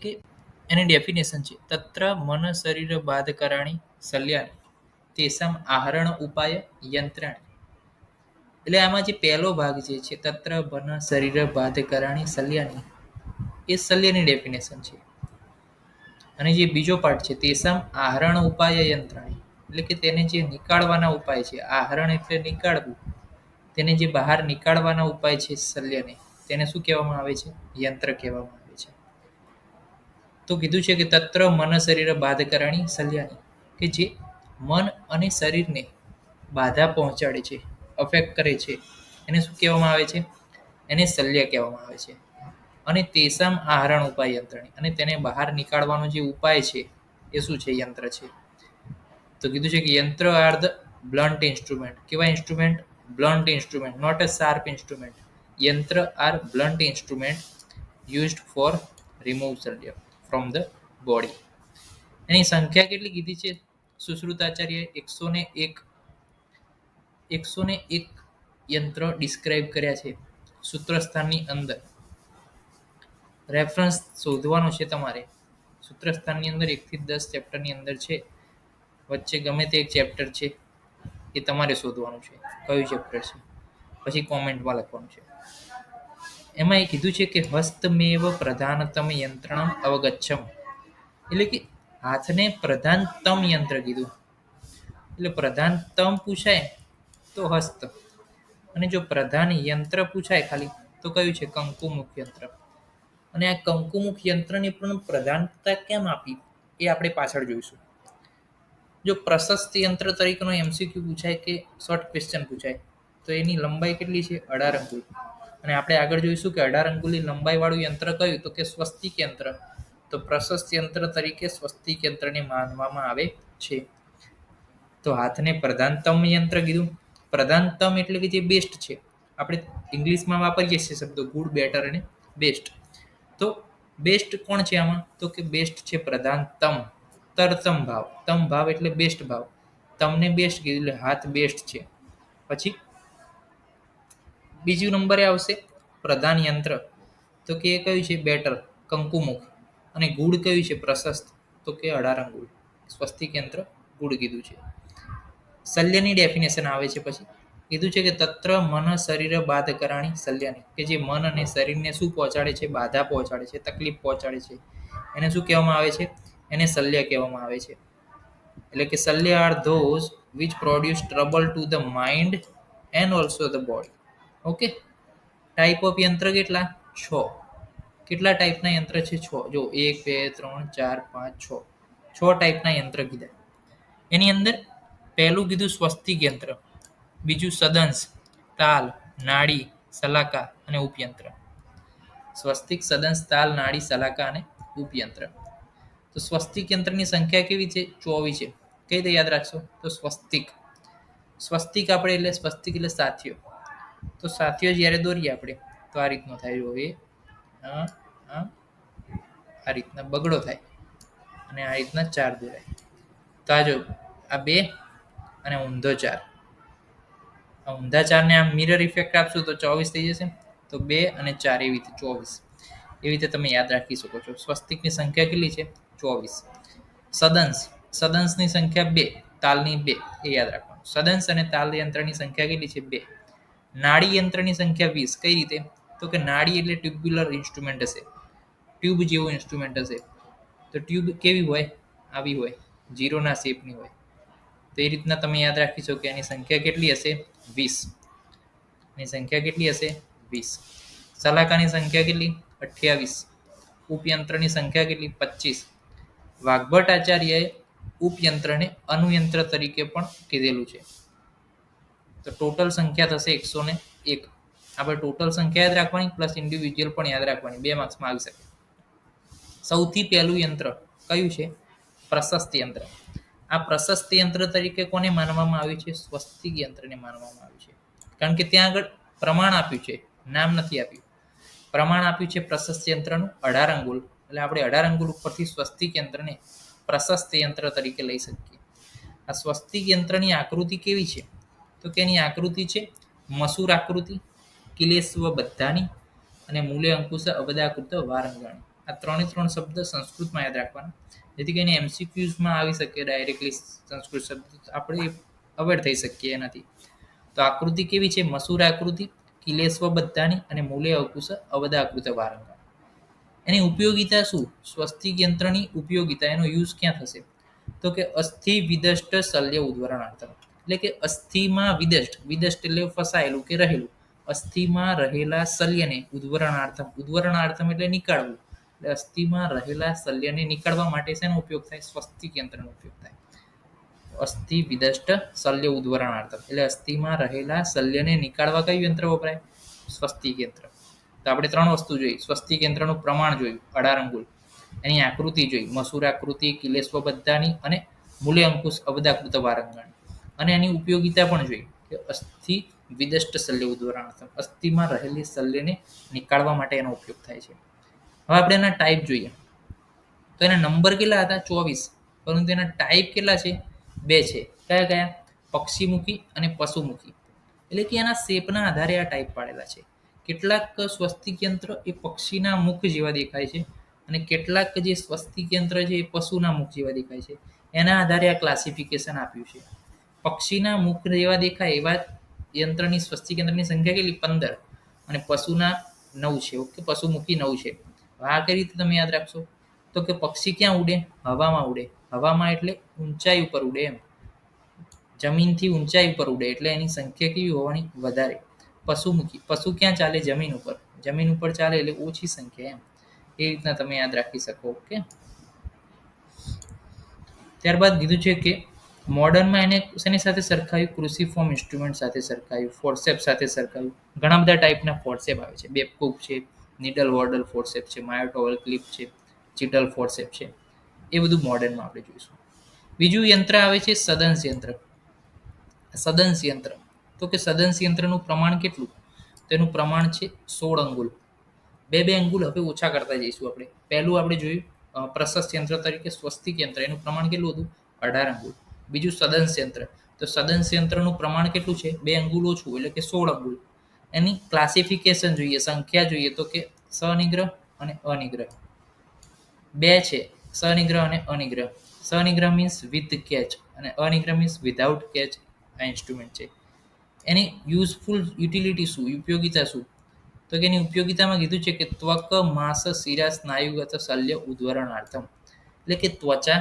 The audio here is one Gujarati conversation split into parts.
કે એની ડેફિનેશન છે તત્ર મન શરીર બાધકરાણી સલ્યાની તેસામ આહરણ ઉપાય યંત્રાણી. એટલે આમાં જે પહેલો ભાગ જે છે તત્ર મન શરીર બાધકરાણી સલ્યાની, એ સલ્યની ડેફિનેશન છે. અને જે બીજો પાર્ટ છે તેસામ આહરણ ઉપાય યંત્રાણી, એટલે કે તેને જે નીકાળવાના ઉપાય છે, આહરણ એટલે નીકાળવું, તેને જે બહાર નીકાળવાના ઉપાય છે સલ્યને, તેને શું કહેવામાં આવે છે? યંત્ર કહેવામાં આવે છે. તો કીધું છે કે તત્ર મન શરીર બાધકરાણી સલ્યાની, કે જે મન અને શરીરને બાધા પહોંચાડે છે, અફેક્ટ કરે છે, એને શું કહેવામાં આવે છે? એને સલ્ય કહેવામાં આવે છે. અને તેસામ આહરણ ઉપાય યંત્રણી, અને તેને બહાર નીકાળવાનો જે ઉપાય છે એ શું છે? યંત્ર છે. તો કીધું છે કે યંત્ર આર ધ બ્લન્ટ ઇન્સ્ટ્રુમેન્ટ. કેવા instrument? Blunt instrument, not a sharp instrument. યંત્ર are blunt instrument used for remove સલ્ય ફ્રોમ ધ બોડી. એની સંખ્યા કેટલી કીધી છે સુશ્રુતાચાર્ય? 101 યંત્ર ડિસ્ક્રાઇબ કર્યા છે સૂત્રસ્થાનની અંદર. રેફરન્સ શોધવાનો છે તમારે. સૂત્રસ્થાનની અંદર 1 થી 10 ચેપ્ટરની અંદર છે, વચ્ચે ગમે તે એક ચેપ્ટર છે, એ તમારે શોધવાનું છે કયું ચેપ્ટર છે, પછી કોમેન્ટમાં લખવાનું છે. એમાં એ કીધું છે કે હસ્તમેવ પ્રધાનતમ યંત્રણમ અવગચ્છમ, એટલે કે હાથને પ્રધાનતમ યંત્ર કીધું. એટલે પ્રધાનતમ પૂછાય તો હસ્ત, અને જો પ્રધાન યંત્ર પૂછાય ખાલી તો કયું છે? કંકુમુખ યંત્ર. અને આ કંકુમુખ યંત્રની પણ પ્રધાનતા કેમ આપી એ આપણે પાછળ જોઈશું. જો પ્રશસ્ત યંત્ર તરીકેનો એમસીક્યુ પૂછાય કે શોર્ટ ક્વેશ્ચન પૂછાય તો એની લંબાઈ કેટલી છે? 18 અંગુલ. અને આપણે આગળ જોઈશું કે 18 અંગુલની લંબાઈ વાળું યંત્ર કયું? તો કે સ્વસ્તિક યંત્ર. તો પ્રશસ્ત યંત્ર તરીકે સ્વસ્તિક યંત્રને માનવામાં આવે છે. તો હાથને પ્રધાનતમ યંત્ર કીધું. પ્રધાનતમ એટલે કે જે બેસ્ટ છે. આપણે ઇંગ્લિશમાં વાપરીએ છીએ શબ્દો ગુડ, બેટર અને બેસ્ટ. તો બેસ્ટ કોણ છે આમાં? તો કે બેસ્ટ છે પ્રધાનતમ. તરતમ ભાવ, તમ ભાવ એટલે બેસ્ટ ભાવ. તમને બેસ્ટ કીધું એટલે હાથ બેસ્ટ છે. પછી બીજું નંબરે આવશે પ્રધાન યંત્ર, તો કે એ કયું છે? બેટર, કંકુમુખ. અને ગુડ કયું છે? પ્રશસ્ત, તો કે 18 અંગુલ. સ્વસ્તિક યંત્ર ગુડ કીધું છે. શલ્યની ડેફિનેશન આવે છે. પછી કીધું છે કે તત્ર મન શરીર બાધકરાણી શલ્યની, કે જે મન અને શરીરને શું પહોંચાડે છે? બાધા પહોંચાડે છે, તકલીફ પહોંચાડે છે, એને શું કહેવામાં આવે છે? એને શલ્ય કહેવામાં આવે છે. એટલે કે શલ્ય are those which produce trouble to the mind and also the body. Okay. Type of યંત્ર કેટલા? 6. કેટલા ટાઈપના યંત્ર છે? 6. જો 1 2 3 4 5 6 ટાઈપના યંત્ર કીધા. એની અંદર પહેલું કીધું સ્વસ્તિક યંત્ર, બીજું સદંશ, તાલ, નાડી, સલાકા અને ઉપયંત્ર. સ્વસ્તિક, સદંશ, તાલ, નાડી, સલાકા અને ઉપયંત્ર. તો સ્વસ્તિક યંત્રની સંખ્યા કેવી છે? 24 છે. કઈ રીતે યાદ રાખશો? તો સ્વસ્તિક, સ્વસ્તિક આપણે એટલે સ્વસ્તિક એટલે સાથીઓ. તો સાથીઓ જ્યારે દોરીએ આપણે તો આ રીતનો થાય. જો એ આ રીતના બગડો થાય અને આ રીતના 4 દોરાય. તો આ જો આ 2 અને ઊંધો 4, આ ઊંધા 4 ને આમ મિરર ઇફેક્ટ આપશું તો 24 થઈ જશે. તો 2 અને 4 એવી રીતે 24. એવી રીતે તમે યાદ રાખી શકો છો. સ્વસ્તિકની સંખ્યા કેટલી છે? 24. સદંશ, સદંશની સંખ્યા 2, તાલની 2, એ યાદ રાખવાનું. સદંશ અને તાલ યંત્રની સંખ્યા કેટલી છે? 2. નાડી યંત્રની સંખ્યા 20. કઈ રીતે? તો કે નાડી એટલે ટ્યુબ્યુલર ઇન્સ્ટ્રુમેન્ટ હશે, ટ્યુબ જેવું ઇન્સ્ટ્રુમેન્ટ હશે. તો ટ્યુબ કેવી હોય? આવી હોય, જીરોના શેપની હોય. તો એ રીતના તમે યાદ રાખી શકો કે એની સંખ્યા કેટલી હશે? 20. એની સંખ્યા કેટલી હશે? 20. સલાકાની સંખ્યા કેટલી? 28. ઉપયંત્રની સંખ્યા કેટલી? 25. વાગ્ભટ આચાર્યએ ઉપયંત્રને અનુયંત્ર તરીકે પણ કીધેલું છે. તો ટોટલ સંખ્યા થશે 101. આપણે ટોટલ સંખ્યા યાદ રાખવાની પ્લસ ઇન્ડિવિજ્યુઅલ પણ યાદ રાખવાની. 2 માર્ક્સમાં આવી શકે. સૌથી પહેલું યંત્ર કયું છે? પ્રશસ્ત યંત્ર. આ પ્રશસ્ત યંત્ર તરીકે કોને માનવામાં આવ્યું છે? સ્વસ્તિક યંત્રને માનવામાં આવ્યું છે. કારણ કે ત્યાં આગળ પ્રમાણ આપ્યું છે, નામ નથી આપ્યું. પ્રમાણ આપ્યું છે પ્રશસ્ત યંત્રનું 18 અંગુલ. એટલે આપણે 18 અંગુલ ઉપરથી સ્વસ્તિક યંત્રને પ્રશસ્ત યંત્ર તરીકે લઈ શકીએ. આ સ્વસ્તિક યંત્રની આકૃતિ કેવી છે? તો કે એની આકૃતિ છે મસૂર આકૃતિ, કિલેસ્વ બધાની અને મૂલે અંકુશ અબદાકૃત વારંગાણી. આ 3 શબ્દ સંસ્કૃતમાં યાદ રાખવાના, જેથી કરીને એમસીક્યુઝમાં આવી શકે ડાયરેક્ટલી સંસ્કૃત શબ્દ, આપણે અવેર થઈ શકીએ એનાથી. તો આકૃતિ કેવી છે? મસૂર આકૃતિ, કિલેસ્વ બધાની અને મૂલે અંકુશ અવધાકૃત વારંવાર. એની ઉપયોગિતા શું? સ્વસ્તિક યંત્રની ઉપયોગિતા, એનો યુઝ ક્યાં થશે? તો કે અસ્થિ વિદષ્ટ શલ્ય ઉદ્વરણાર્થમ, એટલે કે અસ્થિમાં વિદષ્ટ, વિદષ્ટ એટલે ફસાયેલું કે રહેલું, અસ્થિમાં રહેલા શલ્યને ઉદ્વરણાર્થમ, ઉદ્વરણાર્થમ એટલે નીકાળવું, એટલે અસ્થિમાં રહેલા શલ્યને નીકાળવા માટે શેનો ઉપયોગ થાય? સ્વસ્તિક યંત્રનો ઉપયોગ થાય. અસ્થિ વિદષ્ટ શલ્ય ઉદ્વરણાર્થમ, એટલે અસ્થિમાં રહેલા શલ્યને નીકાળવા કયું યંત્ર વપરાય? સ્વસ્તિક યંત્ર. તો આપણે 3 વસ્તુ જોઈ. સ્વસ્તિક યંત્રનું પ્રમાણ જોયું 18 અંગુલ, એની આકૃતિ જોઈ મસૂર આકૃતિ, કિલેસ્વ બધાની અને મૂલે અંકુશ અવધાકૃત વારંગણ, અને એની ઉપયોગિતા પણ જોઈ કે અસ્થિ વિદષ્ટ શલ્ય ઉદ્વરણાર્થમ, અસ્થિમાં રહેલી શલ્યને નીકાળવા માટે એનો ઉપયોગ થાય છે. હવે આપણે એના ટાઈપ જોઈએ. તો એના નંબર કેટલા હતા? 24, પરંતુ એના ટાઈપ કેટલા છે? 2 છે. કયા કયા? પક્ષીમુખી અને પશુમુખી. એટલે કે એના શેપના આધારે આ ટાઈપ પાડેલા છે. કેટલાક સ્વસ્તિક યંત્ર એ પક્ષીના મુખ જેવા દેખાય છે, અને કેટલાક જે સ્વસ્તિક યંત્ર છે એ પશુના મુખ જેવા દેખાય છે. એના આધારે આ ક્લાસિફિકેશન આપ્યું છે. પક્ષીના મુખ જેવા દેખાય એવા યંત્રની સ્વસ્તિક યંત્રની સંખ્યા કેટલી? 15, અને પશુના 9 છે. ઓકે, પશુમુખી 9 છે. આ કઈ રીતે તમે યાદ રાખશો? તો કે પક્ષી ક્યાં ઉડે? હવામાં ઉડે. હવામાં એટલે ઊંચાઈ ઉપર ઉડે એમ, જમીનથી ઊંચાઈ ઉપર ઉડે, એટલે એની સંખ્યા કેવી હોવાની? વધારે. પશુમુખી, પશુ ક્યાં ચાલે? જમીન ઉપર. જમીન ઉપર ચાલે એટલે ઓછી સંખ્યા એમ. એ રીતના તમે યાદ રાખી શકો. ઓકે, ત્યારબાદ કીધું છે કે મોડર્નમાં એને શેની સાથે સરખાવ્યું? ક્રુસિફોર્મ ઇન્સ્ટ્રુમેન્ટ સાથે સરખાવ્યું, ફોર્સેપ સાથે સરખાવ્યું. ઘણા બધા ટાઈપના ફોર્સેપ આવે છે. બેપકૂપ છે, નીડલ વોર્ડલ ફોર્સેપ છે, માયોટોવલ ક્લિપ છે, ચિટલ ફોર્સેપ છે. એ બધું મોડર્નમાં આપણે જોઈશું. બીજું યંત્ર આવે છે સદંશ યંત્ર. સદંશ યંત્ર, તો કે સદંશ યંત્રનું પ્રમાણ કેટલું? તેનું પ્રમાણ છે 16 અંગુલ. 2 અંગુલ હવે ઓછા કરતા જઈશું આપણે. પહેલું આપણે જોયું પ્રશસ્ત યંત્ર તરીકે સ્વસ્તિક યંત્ર, એનું પ્રમાણ કેટલું હતું? 18 અંગુલ. બીજું સદંશ યંત્ર, તો સદંશ યંત્રનું પ્રમાણ કેટલું છે? 2 અંગુલ ઓછું, એટલે કે 16 અંગુલ. એની ક્લાસિફિકેશન જોઈએ, સંખ્યા જોઈએ, તો કે સનિગ્રહ અને અનિગ્રહ 2 છે. સનિગ્રહ અને અનિગ્રહ. સનિગ્રહ મીન્સ વિથ કેચ, અને અનિગ્રહ મીન્સ વિધાઉટ કેચ. આ ઇન્સ્ટ્રુમેન્ટ છે. એની યુઝફુલ યુટિલિટી શું? ઉપયોગિતા શું? તો કે એની ઉપયોગિતામાં કીધું છે કે ત્વક માંસ શિરા સ્નાયુગત શલ્ય ઉદ્વરણાર્થમ, એટલે કે ત્વચા,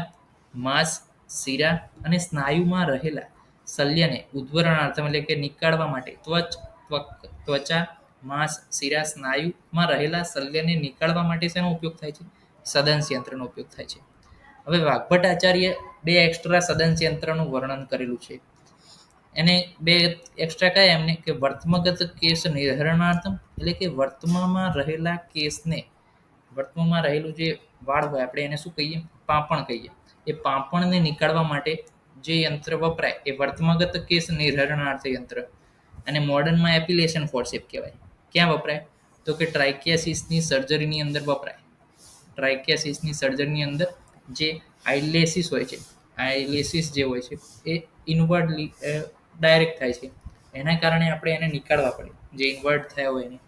માંસ, શિરા અને સ્નાયુમાં રહેલા શલ્યને ઉદ્વરણાર્થમ, એટલે કે નીકાળવા માટે, ત્વચા, માંસ, શિરા, સ્નાયુમાં રહેલા શલ્યને નીકાળવા માટે શેનો ઉપયોગ થાય છે? સદંશ યંત્રનો ઉપયોગ થાય છે. હવે વાઘભટ્ટ આચાર્ય 2 એક્સ્ટ્રા સદંશ યંત્રનું વર્ણન કરેલું છે. એને 2 એક્સ્ટ્રા કયા એમને? કે વર્તમગત કેસ નિર્હરણાર્થમ, એટલે કે વર્તમાનમાં રહેલા કેસને, વર્તમાનમાં રહેલું જે વાળ હોય આપણે એને શું કહીએ? પાંપણ કહીએ. એ પાંપણને નીકાળવા માટે જે યંત્ર વપરાય એ વર્તમાગત કેસ નિર્હરણાર્થ યંત્ર. અને મોડર્નમાં એપિલેશન ફોર્સેપ કહેવાય. ક્યાં વપરાય? તો કે ટ્રાઇકિયાસિસની સર્જરીની અંદર વપરાય. ટ્રાઇકિયાસિસની સર્જરીની અંદર જે આઇલેસિસ હોય છે, આઇલેસિસ જે હોય છે એ ઇનવર્ડલી ડાયરેક્ટ થાય છે. એના કારણે આપણે એને નીકાળવા પડે, જે ઇન્વર્ટ થયા હોય એને.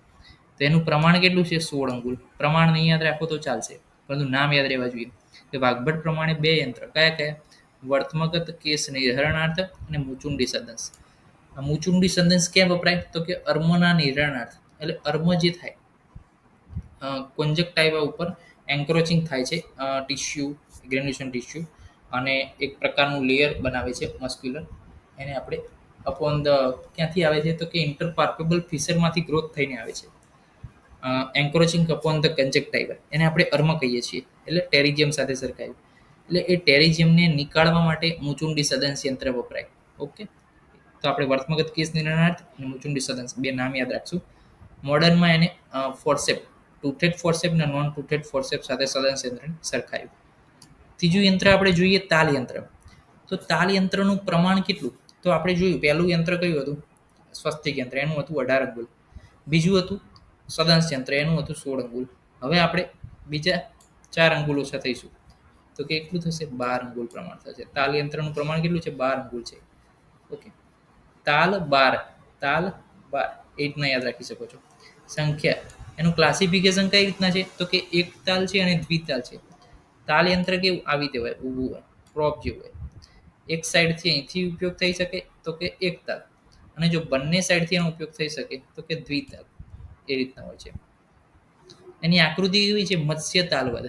તો એનું પ્રમાણ કેટલું છે? 16 અંગુલ. પ્રમાણ નહીં યાદ રાખો તો ચાલશે, પરંતુ નામ યાદ રહેવા જોઈએ. કે વાઘભટ્ટ પ્રમાણે 2 યંત્ર કયા કયા? વર્તમગત કેસ નિર્હરણાર્થ અને મુચુંડી સદંશ. આ મુચુંડી સદંશ ક્યાં વપરાય? તો કે અર્મના નિર્હરણાર્થ, એટલે અર્મ જે થાય કોન્જક્ટાઇવા ઉપર એન્ક્રોચિંગ થાય છે ટિશ્યુ, ગ્રેન્યુલેશન ટિશ્યુ, અને એક પ્રકારનું લેયર બનાવે છે મસ્ક્યુલર. એને આપણે અપોન ધ ક્યાંથી આવે છે? તો કે ઇન્ટરપાર્કેબલ ફિશરમાંથી ગ્રોથ થઈને આવે છે. એન્ક્રોચિંગ અપોન ધ કન્જક્ટાઇવા, એને આપણે અર્મ કહીએ છીએ. એટલે ટેરિજિયમ સાથે સરખાયું. એટલે એ ટેરિજિયમને નીકાળવા માટે મુચુંડી સદંશ યંત્ર વપરાય. ઓકે, તો આપણે વર્તમગત કેસ નિર્ણાર્થ અને મુચુંડી સદંશ 2 નામ યાદ રાખશું. મોડર્નમાં એને ફોર્સેપ, ટૂથેડ ફોર્સેપ અને નોન ટૂથેડ ફોર્સેપ સાથે સદંશ યંત્રને સરખાયું. ત્રીજું યંત્ર આપણે જોઈએ તાલ યંત્ર. તો તાલ યંત્રનું પ્રમાણ કેટલું? તો આપણે જોયું પહેલું યંત્ર કયું હતું? સ્વસ્તિક યંત્ર, એનું હતું 18 અંગુલ. બીજું હતું સદંશ યંત્ર, એનું હતું 16 અંગુલ. હવે આપણે બીજા 4 અંગુલ ઓછા થઈશું, તો કે કેટલું થશે? 12 અંગુલ પ્રમાણ થશે. તાલ યંત્રનું પ્રમાણ કેટલું છે? 12 અંગુલ છે. ઓકે, તાલ 12, તાલ 12 એ રીતના યાદ રાખી શકો છો. સંખ્યા એનું ક્લાસિફિકેશન કઈ રીતના છે તો કે એક તાલ છે અને દ્વિતાલ છે. તાલ યંત્ર કેવું આવી રીતે હોય, ઊભું હોય, પ્રોપ જેવું હોય. એક સાઈડથી અહીંથી ઉપયોગ થઈ શકે તો કે એક તાલ, અને જો બંને સાઈડથી એનો ઉપયોગ થઈ શકે તો કે દ્વિતાલ. એ રીતના હોય છે. એની આકૃતિ કેવી છે? મત્સ્ય તાલવદ.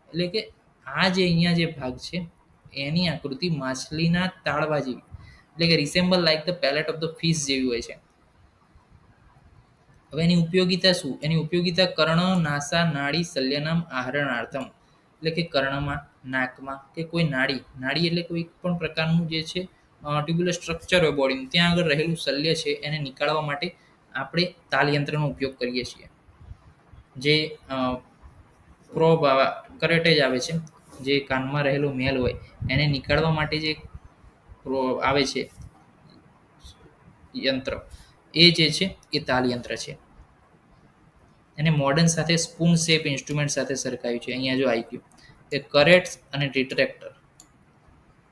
એટલે કે આ જે અહીંયા જે ભાગ છે એની આકૃતિ માછલીના તાળવા જેવી, એટલે કે resemble like the palate of the fish જેવી હોય છે. હવે એની ઉપયોગિતા શું? એની ઉપયોગિતા કર્ણ, નાસા, નાડી, શલ્યનામ, આહરણાર્થમ. એટલે કે કર્ણમાં, નાકમાં કે કોઈ નાડી, નાડી એટલે કોઈ પણ પ્રકારનું જે છે ટ્યુબ્યુલર સ્ટ્રક્ચર હોય બોડીનું, ત્યાં આગળ રહેલું શલ્ય છે એને નીકાળવા માટે આપણે તાલયંત્રનો ઉપયોગ કરીએ છીએ. જે પ્રોબ કરેટેજ આવે છે, જે કાનમાં રહેલું મેલ હોય એને નીકાળવા માટે જે આવે છે યંત્ર, એ જે છે એ તાલ યંત્ર છે. એને મોડર્ન સાથે સ્પૂન શેપ ઇન્સ્ટ્રુમેન્ટ સાથે સરખાવ્યું છે. અહીંયા જો આવી ગયું કે કરેટ્સ અને ડિટ્રેક્ટર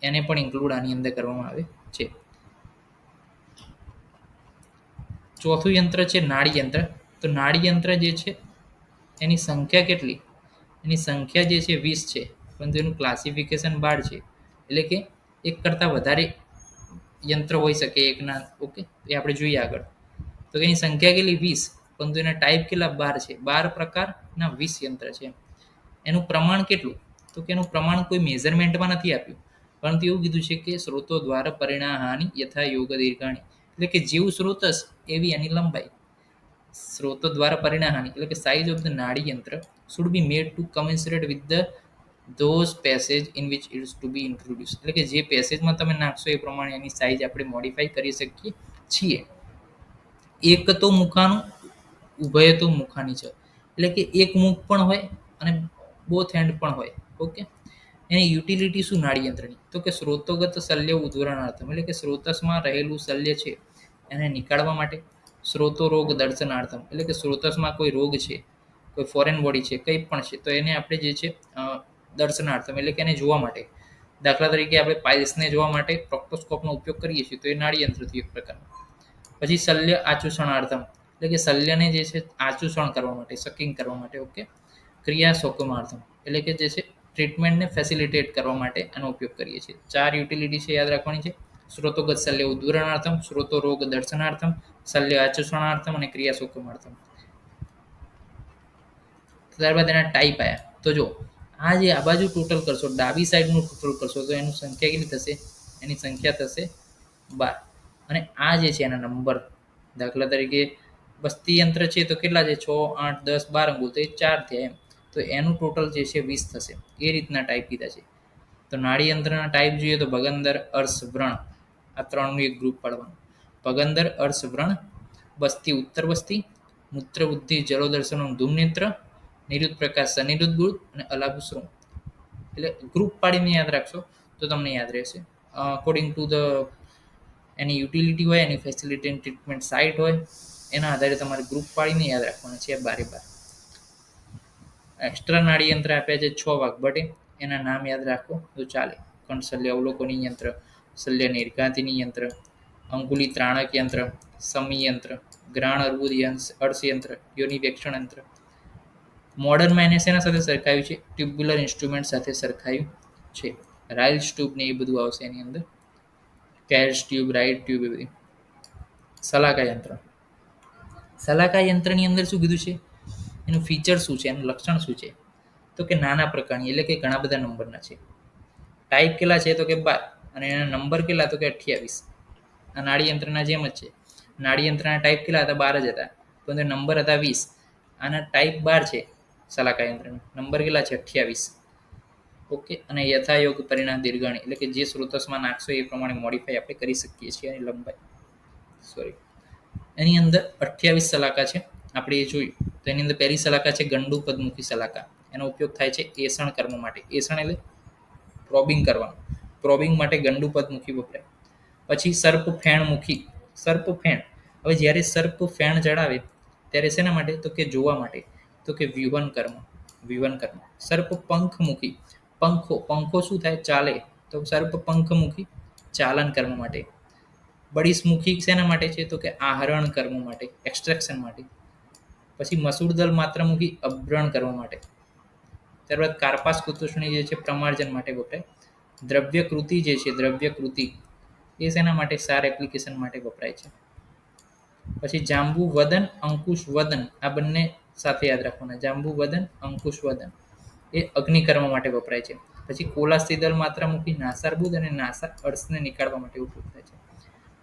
એને પણ ઇન્ક્લુડ આની અંદર કરવામાં આવે છે. ચોથું યંત્ર છે નાડી યંત્ર. તો નાડી યંત્ર જે છે એની સંખ્યા કેટલી? એની સંખ્યા જે છે 20 છે, પરંતુ એનું ક્લાસિફિકેશન 12 છે. એટલે કે એક કરતાં વધારે યંત્ર હોઈ શકે એકના. ઓકે, એ આપણે જોઈએ આગળ. તો એની સંખ્યા કેટલી? 20, પરંતુ એના ટાઈપ કેટલા? 12 છે. 12 પ્રકારના 20 યંત્ર છે. એનું પ્રમાણ કેટલું? તો કે એનું પ્રમાણ કોઈ મેઝરમેન્ટમાં નથી આપ્યું, પરંતુ એવું કીધું છે કે સ્ત્રોતો દ્વારા પરિણાહાનિ યથા યોગ દીર્ઘાણી. એટલે કે જેવું સ્ત્રોત હશે એવી એની લંબાઈ. સ્ત્રોતો દ્વારા પરિણાહાનિ એટલે કે સાઇઝ ઓફ ધ નાડી યંત્ર should be made to commensurate with the those passage in which it is to be introduced. એટલે કે જે પેસેજમાં તમે નાખશો એ પ્રમાણે એની સાઇઝ આપણે મોડિફાઈ કરી શકીએ છીએ. એક તો મુખાનું, ઉભય તો મુખાની છે. એટલે કે એક મુખ પણ હોય અને બોથ હેન્ડ પણ હોય. ઓકે, એની યુટિલિટી શું નાડી યંત્રની? તો કે સ્ત્રોતોગત શલ્ય ઉદ્વરણાર્થમ. એટલે કે સ્ત્રોતસમાં રહેલું શલ્ય છે એને નીકાળવા માટે. સ્ત્રોતો રોગ દર્શનાર્થમ. એટલે કે સ્ત્રોતસમાં કોઈ રોગ છે, કોઈ ફોરેન બોડી છે, કંઈ પણ છે, તો એને આપણે જે છે દર્શનાર્થમ એટલે કે એને જોવા માટે. દાખલા તરીકે આપણે પાઇલ્સને જોવા માટે પ્રોક્ટોસ્કોપનો ઉપયોગ કરીએ છીએ, તો એ નાડી યંત્રથી એક પ્રકારનું. પછી શલ્ય આચૂષણાર્થમ એટલે કે શલ્યને જે છે આચૂષણ કરવા માટે, સકિંગ કરવા માટે. ઓકે, ક્રિયા સોકમાર્થમ એટલે કે જે છે ટ્રીટમેન્ટને ફેસિલિટેટ કરવા માટે આનો ઉપયોગ કરીએ છીએ. 4 યુટિલિટી છે, યાદ રાખવાની છે. સ્ત્રોતોગત શલ્ય ઉદ્વરણાર્થમ, સ્ત્રોતો રોગ દર્શનાર્થમ, શલ્ય આચૂષણાર્થમ અને ક્રિયા સોકમાર્થમ. ત્યારબાદ એના ટાઈપ આવ્યા. તો જો આ જે આ બાજુ ટોટલ કરશો, ડાબી સાઈડનું ટોટલ કરશો, તો એનું સંખ્યા કેટલી થશે? એની સંખ્યા થશે 12. અને આ જે છે એના નંબર, દાખલા તરીકે બસ્તી યંત્ર છે તો કેટલા છે? 6, 8, 10, 12 અંગુલ, તો એ 4 થયા એમ. તો એનું ટોટલ જે છે 20 થશે. એ રીતના ટાઈપ કીધા છે. તો નાડી યંત્રના ટાઈપ જોઈએ તો ભગંદર, અર્શ, વ્રણ, આ ત્રણનું એક ગ્રુપ પાડવાનું. ભગંદર, અર્શ, વ્રણ. બસ્તી ઉત્તર બસ્તી, મૂત્ર બુદ્ધિ જલોદર્શન ધૂમનેત્ર, નિરુદ્ધ પ્રકાશ સનિરુદ્ધ ગુણ અને અલાભ શ્રમ. એટલે ગ્રુપ પાડીને યાદ રાખશો તો તમને યાદ રહેશે. According to the any utility હોય, એની ફેસિલિટી એન્ડ ટ્રીટમેન્ટ સાઇટ હોય, એના આધારે તમારે ગ્રુપ પાડીને યાદ રાખવાના છે 12. એક્સ્ટ્રા નાડી યંત્ર આપ્યા છે 6 વાઘબટે, એના નામ યાદ રાખો તો ચાલે. કંઠશલ્ય અવલોકની યંત્ર, શલ્ય નિર્ઘાતિની યંત્ર, અંગુલી ત્રાણક યંત્ર, સમી યંત્ર, ગ્રાણ અર્બુદ અર્શ યંત્ર, યોનિ વેક્ષણ યંત્ર. મોડર્નમાં એને શેના સાથે સરખાવ્યું છે? ટ્યુબ્યુલર ઇન્સ્ટ્રુમેન્ટ સાથે સરખાયું છે. રાઇલ્સ ટ્યુબ ને એ બધું આવશે એની અંદર. કેલ્સ ટ્યુબ, રાઇટ ટ્યુબ, એ બધી. સલાકા યંત્ર. સલાકા યંત્રની અંદર શું કીધું છે? એનું ફીચર શું છે? એનું લક્ષણ શું છે? તો કે નાના પ્રકારની, એટલે કે ઘણા બધા નંબરના છે. ટાઈપ કેટલા છે? તો કે 12. અને એના નંબર કેટલા? તો કે 28. આ નાડી યંત્રના જેમ જ છે. નાડી યંત્રના ટાઈપ કેટલા હતા? 12 જ હતા, પરંતુ નંબર હતા 20. આના ટાઈપ 12 છે. સલાકા યંત્રના નંબર કેટલા છે? 28. ઓકે, અને યથાયોગ પરિણામ દીર્ઘાણી એટલે કે જે સ્ત્રોતસમાં નાખશો એ પ્રમાણે મોડિફાઈ આપણે કરી શકીએ છીએ. એની લંબાઈ એની અંદર 28 સલાકા છે. આપણે એ જોયું તો એની અંદર પહેલી સલાકા છે ગંડુ પદમુખી સલાકા. એનો ઉપયોગ થાય છે એસણ કર્મ માટે. એસણ એટલે પ્રોબિંગ કરવાનું. પ્રોબિંગ માટે ગંડુ પદમુખી વપરાય. પછી સર્પ ફેણમુખી. સર્પ ફેણ, હવે જ્યારે સર્પ ફેણ ચડાવે ત્યારે શેના માટે? તો કે જોવા માટે. તો કે વ્યુહન કર્મ. વ્યુહન કર્મ. સર્પ પંખમુખી. પંખો, પંખો શું થાય? ચાલે. તો સર્પ પંખમુખી ચાલન કર્મ માટે. બળીસમુખી શેના માટે છે? તો કે આહરણ કર્મ માટે, એક્સ્ટ્રેક્શન માટે. પછી મસૂર દળ માત્રામુખી અભ્રણ કરવા માટે. ત્યારબાદ કાર્પાસ કુતુષ્ણી જે છે પ્રમાર્જન માટે વપરાય. દ્રવ્ય કૃતિ જે છે દ્રવ્ય કૃતિ એ શેના માટે સાર એપ્લિકેશન માટે વપરાય છે. પછી જાંબુ વદન અંકુશ વદન આ બંને સાથે યાદ રાખવાના. જાંબુ વદન અંકુશ વદન એ અગ્નિકર્મ માટે વપરાય છે. પછી કોલાસ્તી દળ માત્રામુખી નાસાર્બુદ અને નાસા અર્શને નીકાળવા માટે ઉપયોગ થાય છે.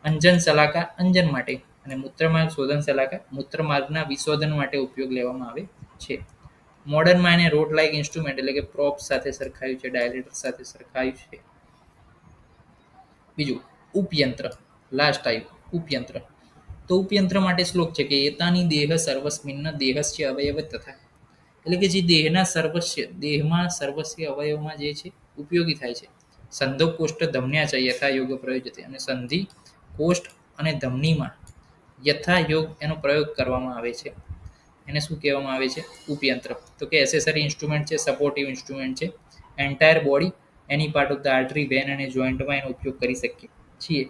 અંજન સલાકા અંજન માટે અને મૂત્રમાર્ગ શોધન સલાકા મૂત્રમાર્ગના વિશોધન માટે ઉપયોગ લેવામાં આવે છે. મોડર્નમાં એને રોડ લાઇક ઇન્સ્ટ્રુમેન્ટ એટલે કે પ્રોપ સાથે સરખાયું છે, ડાયલેટર સાથે સરખાયું છે. બીજું ઉપયંત્ર, લાસ્ટ આવ્યું ઉપયંત્ર. તો ઉપયંત્ર માટે શ્લોક છે કે એતાની દેહ સર્વસ્મિન્ન દેહસ્ય અવયવ તથા એટલે કે જે દેહમાં સર્વસ્ય અવયવમાં જે છે ઉપયોગી થાય છે. સંધો કોષ્ઠ ધમન્યા છે યથા યોગ પ્રયોગ અને સંધિ કોષ્ઠ અને ધમનીમાં યથા યોગ એનો પ્રયોગ કરવામાં આવે છે. એને શું કહેવામાં આવે છે? ઉપયંત્ર. તો કે એસેસરી ઇન્સ્ટ્રુમેન્ટ છે, સપોર્ટિવ ઇન્સ્ટ્રુમેન્ટ છે. એન્ટાયર બોડી એની part of the artery vein અને જોઈન્ટમાં એનો ઉપયોગ કરી શકીએ છીએ.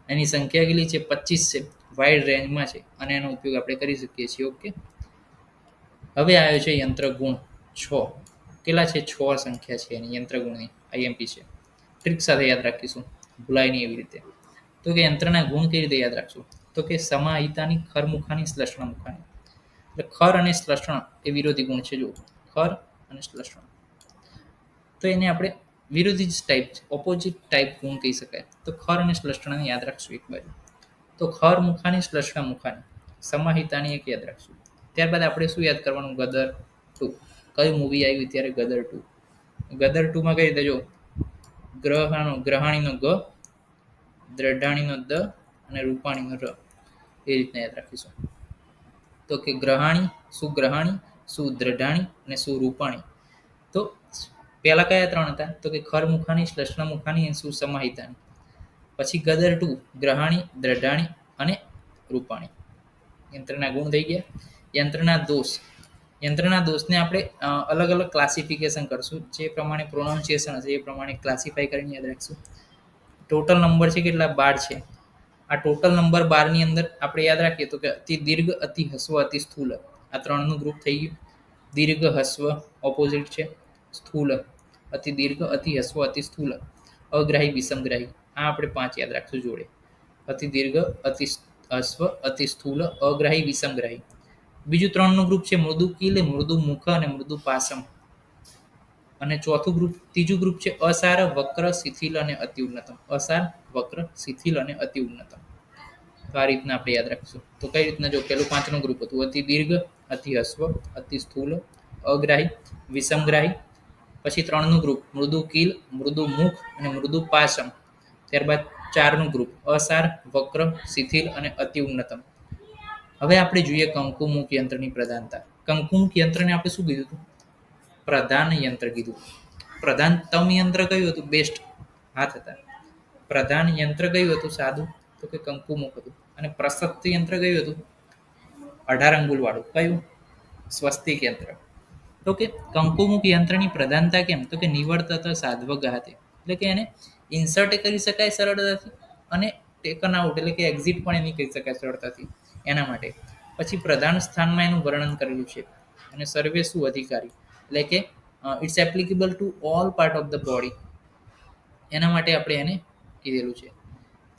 એની સંખ્યા કેટલી છે? 25 છે. વાઇડ રેન્જમાં છે અને એનો ઉપયોગ આપણે કરી શકીએ છીએ. ઓકે, હવે આવ્યો છે યંત્ર ગુણ 6. કેટલા છે? 6 સંખ્યા છે એની યંત્ર ગુણની. આઈએમપી છે, ટ્રિક સાથે યાદ રાખીશું, ભૂલાય નહીં એવી રીતે. તો કે યંત્રના ગુણ કેવી રીતે યાદ રાખશું? તો કે સમાહિતાની ખરમુખાની શ્લેષણ મુખાની. એટલે ખર અને શ્લેષણ એ વિરોધી ગુણ છે. જો ખર અને શ્લેષણ, તો એને આપણે વિરોધી જ ટાઈપ છે, ઓપોઝિટ ટાઈપ ગુણ કહી શકાય. તો ખર અને શ્લેષણને યાદ રાખશું એક બાજુ. તો ખર મુખાની શ્લેષણ મુખાની સમાહિતાની એક યાદ રાખશું. ત્યારબાદ આપણે શું યાદ કરવાનું? ગદર 2. કયું મૂવી આવ્યું ત્યારે? ગદર 2. ગદર 2માં કઈ રીતે? જો ગ્રહાણીનો ગ, દ્રઢાણીનો દ અને રૂપાણીનો ર એ રીતના યાદ રાખીશું. તો કે ગ્રહાણી, સુગ્રહાણી, સુદ્રઢાણી અને સુરૂપાણી. તો પહેલા કયા 3 હતા? તો કે ખર મુખાની, શ્લેષણ મુખાની અને સુસમાહિતાની. પછી ગદર 2 ગ્રહાણી, દ્રઢાણી અને રૂપાણી. યંત્રના ગુણ થઈ ગયા. યંત્રના દોષ, યંત્રના દોષને આપણે અલગ અલગ ક્લાસિફિકેશન કરશું. જે પ્રમાણે પ્રોનાઉન્સિએશન હશે એ પ્રમાણે ક્લાસિફાઈ કરીને યાદ રાખશું. ટોટલ નંબર છે કેટલા? 12 છે. આ ટોટલ નંબર 12 ની અંદર આપણે યાદ રાખીએ તો કે અતિ દીર્ઘ, અતિ હસ્વ, અતિ સ્થૂલ આ 3નું ગ્રુપ થઈ ગયું. દીર્ઘ હસ્વ ઓપોઝિટ છે, સ્થૂલ અતિ દીર્ઘ, અતિ હસ્વ, અતિ સ્થૂલ, અગ્રાહી, વિષમગ્રાહી આ આપણે 5 યાદ રાખશું જોડે. અતિ દીર્ઘ, અતિ હસ્વ, અતિ સ્થૂલ, અગ્રાહી, વિષમગ્રાહી. બીજું 3નું ગ્રુપ છે મૃદુ કીલ, મૃદુ મુખ અને મૃદુ પાસમ. અને ત્રીજું ગ્રુપ છે અસાર, વક્ર, શિથિલ અને અતિ ઉન્નતમ. અસાર, વક્ર, શિથિલ અને અતિ ઉન્નતમ. તો આ રીતના આપણે યાદ રાખીશું. તો કઈ રીતના? જો પેલું 5નું ગ્રુપ હતું અતિ દીર્ઘ, અતિ હસ્વ, અતિ સ્થૂલ, અગ્રાહી, વિષમગ્રાહી. પછી 3નું ગ્રુપ મૃદુ કીલ, મૃદુ મુખ અને મૃદુ પાસમ. ત્યારબાદ 4નું ગ્રુપ અસાર, વક્ર, શિથિલ અને અતિ ઉન્નતમ. હવે આપણે જોઈએ કંકુમુખ યંત્રની પ્રધાનતા. કંકુમુખ યંત્રને આપણે શું કીધું હતું? પ્રધાન યંત્ર કીધું. પ્રધાનતમ યંત્ર કયું હતું? બેસ્ટ હાથ હતા. પ્રધાન યંત્ર કયું હતું? સાદું, તો કે કંકુમુખ હતું. અને પ્રશસ્ત યંત્ર કયું હતું? 18 અંગુલ વાળું. કયું? સ્વસ્તિક યંત્ર. તો કે કંકુમુખ યંત્રની પ્રધાનતા કેમ? તો કે નિવર્તતા સાધ્વગ હાથે, એટલે કે એને ઇન્સર્ટ કરી શકાય સરળતાથી અને ટેકન આઉટ એટલે કે એક્ઝિટ પણ એની કરી શકાય સરળતાથી, એના માટે. પછી પ્રધાન સ્થાનમાં એનું વર્ણન કરેલું છે. અને સર્વે શું અધિકારી એટલે કે it's applicable to all part of the body, એના માટે આપણે એને કીધેલું છે.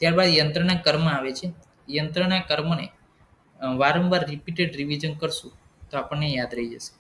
ત્યારબાદ યંત્રના કર્મ આવે છે. યંત્રના કર્મને વારંવાર રિપીટેડ રિવિઝન કરશું તો આપણને યાદ રહી જશે.